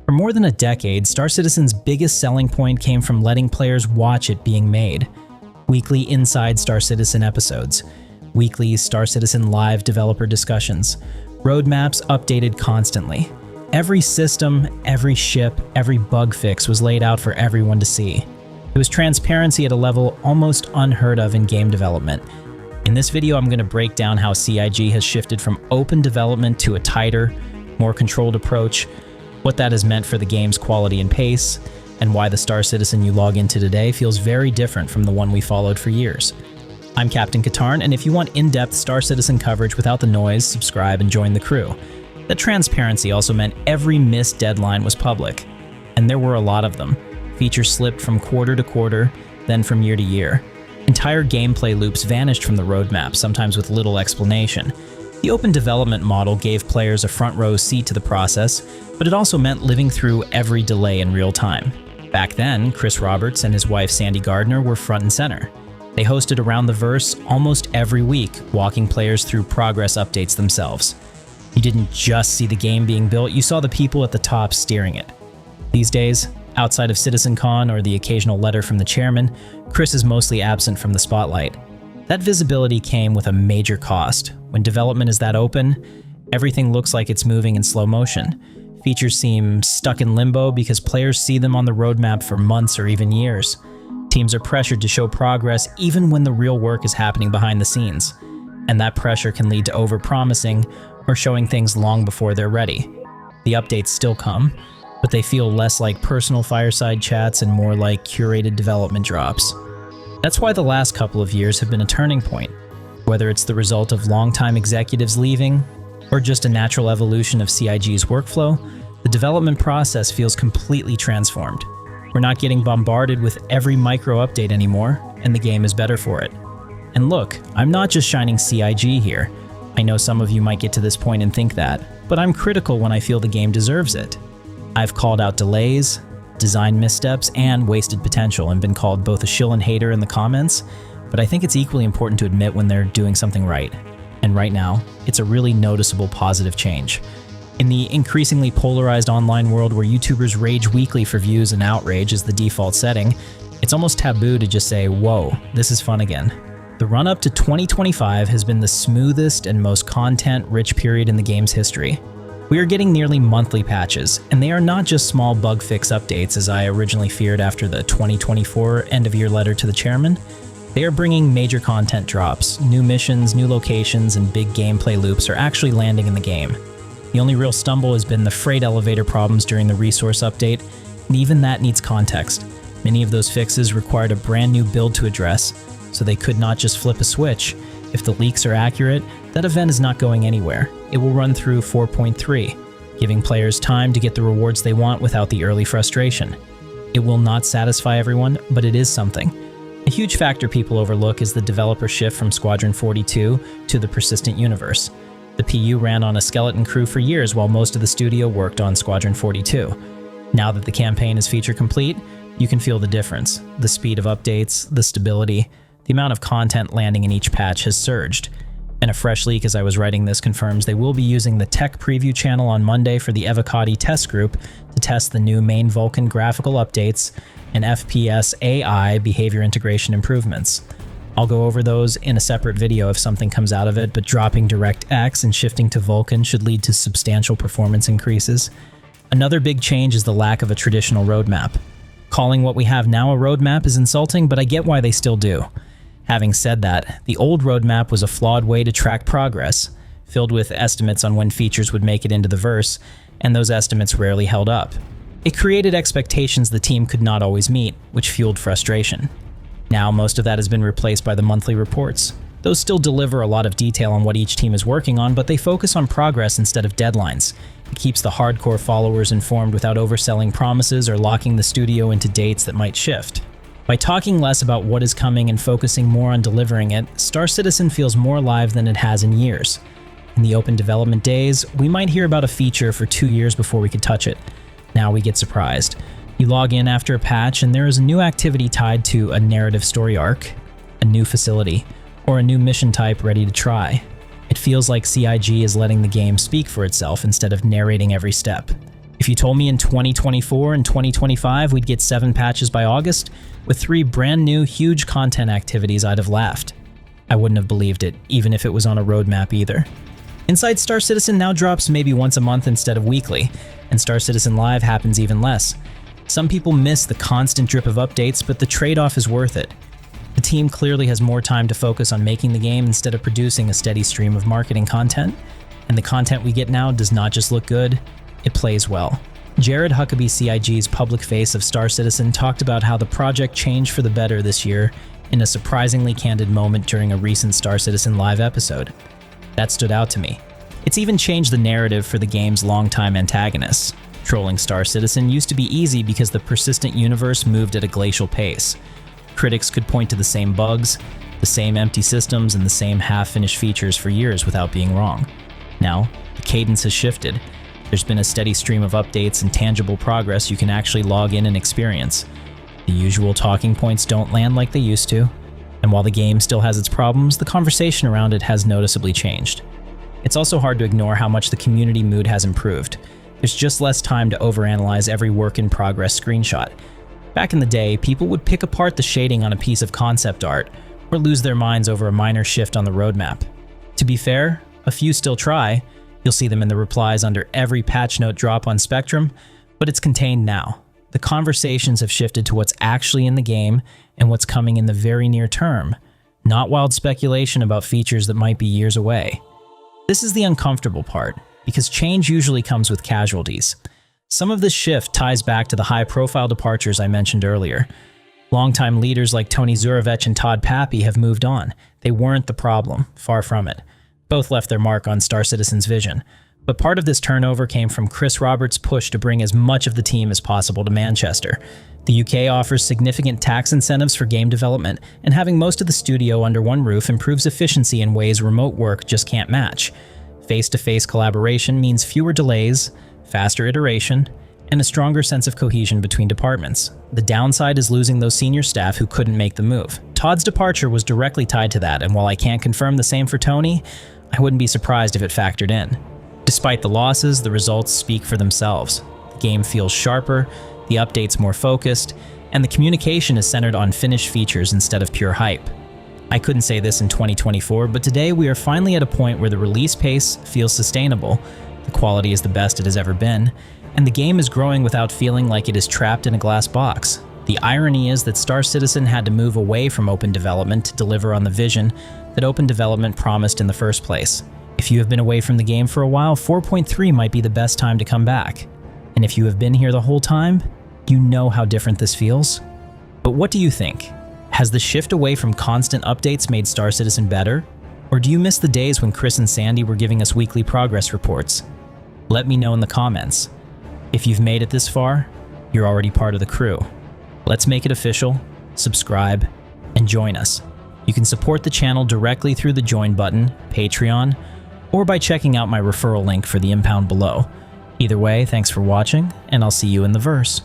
For more than a decade, Star Citizen's biggest selling point came from letting players watch it being made. Weekly Inside Star Citizen episodes, weekly Star Citizen live developer discussions, roadmaps updated constantly. Every system, every ship, every bug fix was laid out for everyone to see. It was transparency at a level almost unheard of in game development. In this video, I'm going to break down how CIG has shifted from open development to a tighter, more controlled approach, what that has meant for the game's quality and pace, and why the Star Citizen you log into today feels very different from the one we followed for years. I'm Captain Katarn, and if you want in-depth Star Citizen coverage without the noise, subscribe and join the crew. That transparency also meant every missed deadline was public, and there were a lot of them. Features slipped from quarter to quarter, then from year to year. Entire gameplay loops vanished from the roadmap, sometimes with little explanation. The open development model gave players a front row seat to the process, but it also meant living through every delay in real time. Back then, Chris Roberts and his wife Sandy Gardner were front and center. They hosted Around the Verse almost every week, walking players through progress updates themselves. You didn't just see the game being built, you saw the people at the top steering it. These days, outside of CitizenCon or the occasional letter from the chairman, Chris is mostly absent from the spotlight. That visibility came with a major cost. When development is that open, everything looks like it's moving in slow motion. Features seem stuck in limbo because players see them on the roadmap for months or even years. Teams are pressured to show progress even when the real work is happening behind the scenes. And that pressure can lead to overpromising or showing things long before they're ready. The updates still come, but they feel less like personal fireside chats and more like curated development drops. That's why the last couple of years have been a turning point. Whether it's the result of longtime executives leaving, or just a natural evolution of CIG's workflow, the development process feels completely transformed. We're not getting bombarded with every micro update anymore, and the game is better for it. And look, I'm not just shining CIG here. I know some of you might get to this point and think that, but I'm critical when I feel the game deserves it. I've called out delays, design missteps, and wasted potential, and been called both a shill and hater in the comments, but I think it's equally important to admit when they're doing something right. And right now, it's a really noticeable positive change. In the increasingly polarized online world where YouTubers rage weekly for views and outrage is the default setting, it's almost taboo to just say, whoa, this is fun again. The run-up to 2025 has been the smoothest and most content-rich period in the game's history. We are getting nearly monthly patches, and they are not just small bug fix updates as I originally feared after the 2024 end-of-year letter to the chairman. They are bringing major content drops. New missions, new locations, and big gameplay loops are actually landing in the game. The only real stumble has been the freight elevator problems during the resource update, and even that needs context. Many of those fixes required a brand new build to address, so they could not just flip a switch. If the leaks are accurate, that event is not going anywhere. It will run through 4.3, giving players time to get the rewards they want without the early frustration. It will not satisfy everyone, but it is something. A huge factor people overlook is the developer shift from Squadron 42 to the Persistent Universe. The PU ran on a skeleton crew for years while most of the studio worked on Squadron 42. Now that the campaign is feature complete, you can feel the difference. The speed of updates, the stability, the amount of content landing in each patch has surged. And a fresh leak as I was writing this confirms they will be using the tech preview channel on Monday for the Evocati test group to test the new main Vulcan graphical updates and FPS AI behavior integration improvements. I'll go over those in a separate video if something comes out of it, but dropping DirectX and shifting to Vulcan should lead to substantial performance increases. Another big change is the lack of a traditional roadmap. Calling what we have now a roadmap is insulting, but I get why they still do. Having said that, the old roadmap was a flawed way to track progress, filled with estimates on when features would make it into the verse, and those estimates rarely held up. It created expectations the team could not always meet, which fueled frustration. Now most of that has been replaced by the monthly reports. Those still deliver a lot of detail on what each team is working on, but they focus on progress instead of deadlines. It keeps the hardcore followers informed without overselling promises or locking the studio into dates that might shift. By talking less about what is coming and focusing more on delivering it, Star Citizen feels more alive than it has in years. In the open development days, we might hear about a feature for 2 years before we could touch it. Now we get surprised. You log in after a patch and there is a new activity tied to a narrative story arc, a new facility, or a new mission type ready to try. It feels like CIG is letting the game speak for itself instead of narrating every step. If If you told me in 2024 and 2025 we'd get 7 patches by August, with 3 brand new huge content activities, I'd have laughed. I wouldn't have believed it, even if it was on a roadmap either. Inside Star Citizen now drops maybe once a month instead of weekly, and Star Citizen Live happens even less. Some people miss the constant drip of updates, but the trade-off is worth it. The team clearly has more time to focus on making the game instead of producing a steady stream of marketing content, and the content we get now does not just look good, it plays well. Jared Huckabee, CIG's public face of Star Citizen, talked about how the project changed for the better this year in a surprisingly candid moment during a recent Star Citizen Live episode. That stood out to me. It's even changed the narrative for the game's longtime antagonists. Trolling Star Citizen used to be easy because the persistent universe moved at a glacial pace. Critics could point to the same bugs, the same empty systems, and the same half-finished features for years without being wrong. Now, the cadence has shifted. There's been a steady stream of updates and tangible progress you can actually log in and experience. The usual talking points don't land like they used to, and while the game still has its problems, the conversation around it has noticeably changed. It's also hard to ignore how much the community mood has improved. There's just less time to overanalyze every work-in-progress screenshot. Back in the day, people would pick apart the shading on a piece of concept art, or lose their minds over a minor shift on the roadmap. To be fair, a few still try. You'll see them in the replies under every patch note drop on Spectrum, but it's contained now. The conversations have shifted to what's actually in the game and what's coming in the very near term, not wild speculation about features that might be years away. This is the uncomfortable part, because change usually comes with casualties. Some of this shift ties back to the high-profile departures I mentioned earlier. Longtime leaders like Tony Zurovec and Todd Pappy have moved on. They weren't the problem, far from it. Both left their mark on Star Citizen's vision. But part of this turnover came from Chris Roberts' push to bring as much of the team as possible to Manchester. The UK offers significant tax incentives for game development, and having most of the studio under one roof improves efficiency in ways remote work just can't match. Face-to-face collaboration means fewer delays, faster iteration, and a stronger sense of cohesion between departments. The downside is losing those senior staff who couldn't make the move. Todd's departure was directly tied to that, and while I can't confirm the same for Tony, I wouldn't be surprised if it factored in. Despite the losses, the results speak for themselves. The game feels sharper, the updates more focused, and the communication is centered on finished features instead of pure hype. I couldn't say this in 2024, but today we are finally at a point where the release pace feels sustainable, the quality is the best it has ever been, and the game is growing without feeling like it is trapped in a glass box. The irony is that Star Citizen had to move away from open development to deliver on the vision that open development promised in the first place. If you have been away from the game for a while, 4.3 might be the best time to come back. And if you have been here the whole time, you know how different this feels. But what do you think? Has the shift away from constant updates made Star Citizen better? Or do you miss the days when Chris and Sandy were giving us weekly progress reports? Let me know in the comments. If you've made it this far, you're already part of the crew. Let's make it official, subscribe, and join us. You can support the channel directly through the Join button, Patreon, or by checking out my referral link for the Impound below. Either way, thanks for watching, and I'll see you in the verse.